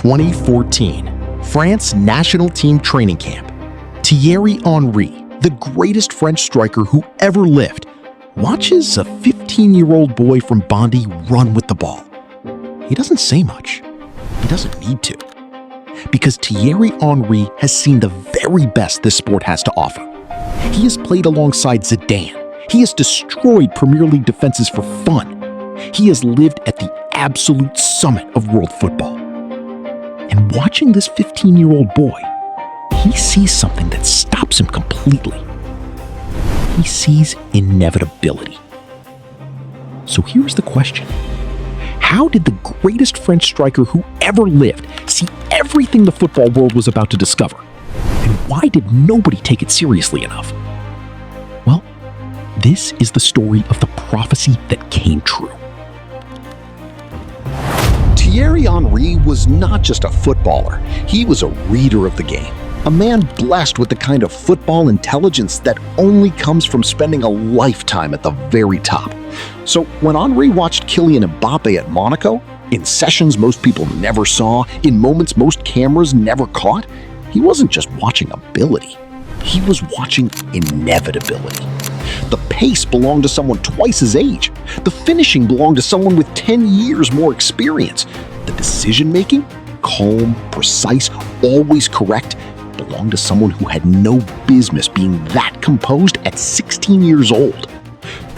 2014, France national team training camp. Thierry Henry, the greatest French striker who ever lived, watches a 15-year-old boy from Bondy run with the ball. He doesn't say much. He doesn't need to. Because Thierry Henry has seen the very best this sport has to offer. He has played alongside Zidane. He has destroyed Premier League defenses for fun. He has lived at the absolute summit of world football. And watching this 15-year-old boy, he sees something that stops him completely. He sees inevitability. So here's the question. How did the greatest French striker who ever lived see everything the football world was about to discover? And why did nobody take it seriously enough? Well, this is the story of the prophecy that came true. Thierry Henry was not just a footballer, he was a reader of the game. A man blessed with the kind of football intelligence that only comes from spending a lifetime at the very top. So when Henry watched Kylian Mbappe at Monaco, in sessions most people never saw, in moments most cameras never caught, he wasn't just watching ability. He was watching inevitability. The pace belonged to someone twice his age. The finishing belonged to someone with 10 years more experience. The decision-making, calm, precise, always correct, belonged to someone who had no business being that composed at 16 years old.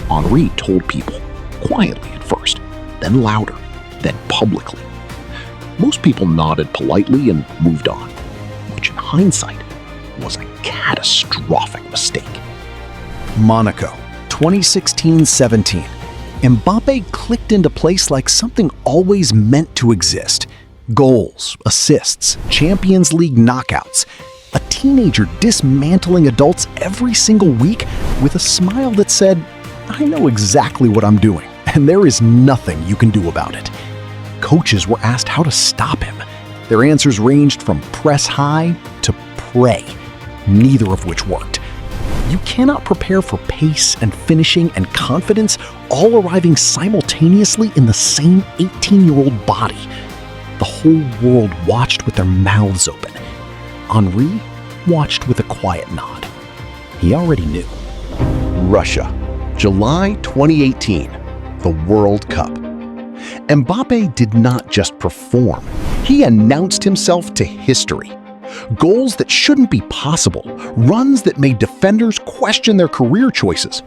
Henry told people, quietly at first, then louder, then publicly. Most people nodded politely and moved on, which in hindsight was a catastrophic mistake. Monaco, 2016-17. Mbappe clicked into place like something always meant to exist. Goals, assists, Champions League knockouts. A teenager dismantling adults every single week with a smile that said, "I know exactly what I'm doing, and there is nothing you can do about it." Coaches were asked how to stop him. Their answers ranged from press high to pray, neither of which worked. You cannot prepare for pace and finishing and confidence all arriving simultaneously in the same 18-year-old body. The whole world watched with their mouths open. Henry watched with a quiet nod. He already knew. Russia, July 2018, the World Cup. Mbappe did not just perform. He announced himself to history. Goals that shouldn't be possible, runs that made defenders question their career choices.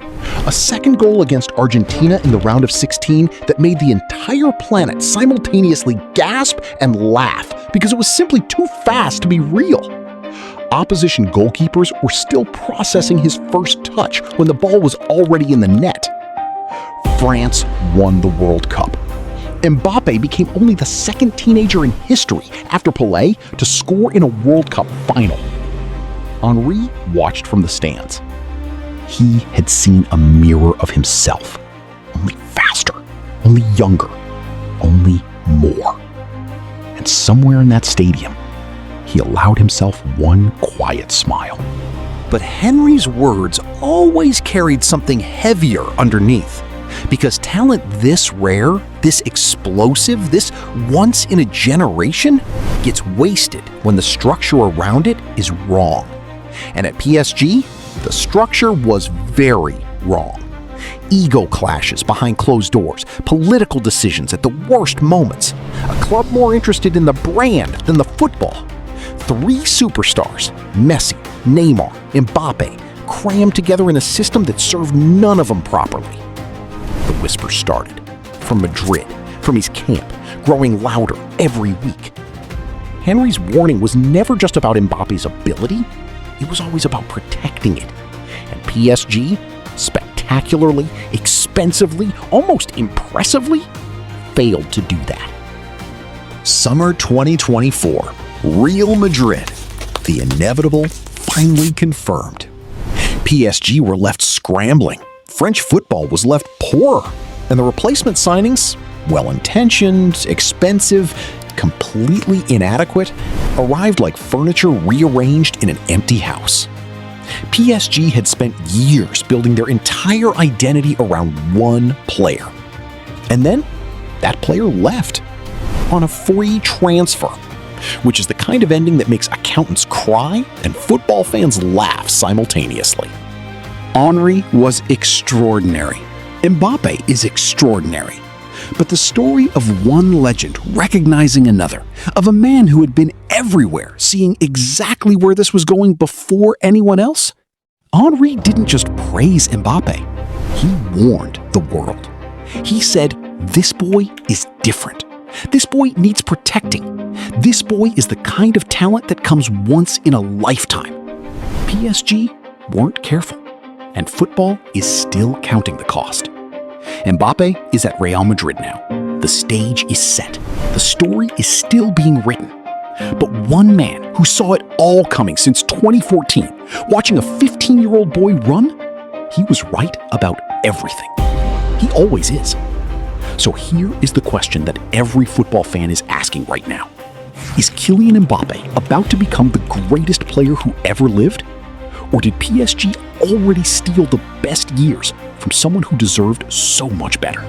A second goal against Argentina in the round of 16 that made the entire planet simultaneously gasp and laugh because it was simply too fast to be real. Opposition goalkeepers were still processing his first touch when the ball was already in the net. France won the World Cup. Mbappe became only the second teenager in history after Pelé to score in a World Cup final. Henry watched from the stands. He had seen a mirror of himself, only faster, only younger, only more. And somewhere in that stadium, he allowed himself one quiet smile. But Henry's words always carried something heavier underneath. Because talent this rare, this explosive, this once in a generation gets wasted when the structure around it is wrong. And at PSG, the structure was very wrong. Ego clashes behind closed doors, political decisions at the worst moments, a club more interested in the brand than the football. 3 superstars, Messi, Neymar, Mbappe, crammed together in a system that served none of them properly. The whispers started, from Madrid, from his camp, growing louder every week. Henry's warning was never just about Mbappe's ability, it was always about protecting it. And PSG, spectacularly, expensively, almost impressively, failed to do that. Summer 2024, Real Madrid. The inevitable finally confirmed. PSG were left scrambling. French football was left poorer, and the replacement signings, well-intentioned, expensive, completely inadequate, arrived like furniture rearranged in an empty house. PSG had spent years building their entire identity around one player. And then, that player left on a free transfer. which is the kind of ending that makes accountants cry and football fans laugh simultaneously. Henry was extraordinary. Mbappe is extraordinary. But the story of one legend recognizing another, of a man who had been everywhere, seeing exactly where this was going before anyone else, Henry didn't just praise Mbappe, he warned the world. He said, "This boy is different. This boy needs protecting. This boy is the kind of talent that comes once in a lifetime." PSG weren't careful, and football is still counting the cost. Mbappe is at Real Madrid now. The stage is set. The story is still being written. But one man who saw it all coming since 2014, watching a 15-year-old boy run, he was right about everything. He always is. So here is the question that every football fan is asking right now. Is Kylian Mbappe about to become the greatest player who ever lived? Or did PSG already steal the best years from someone who deserved so much better?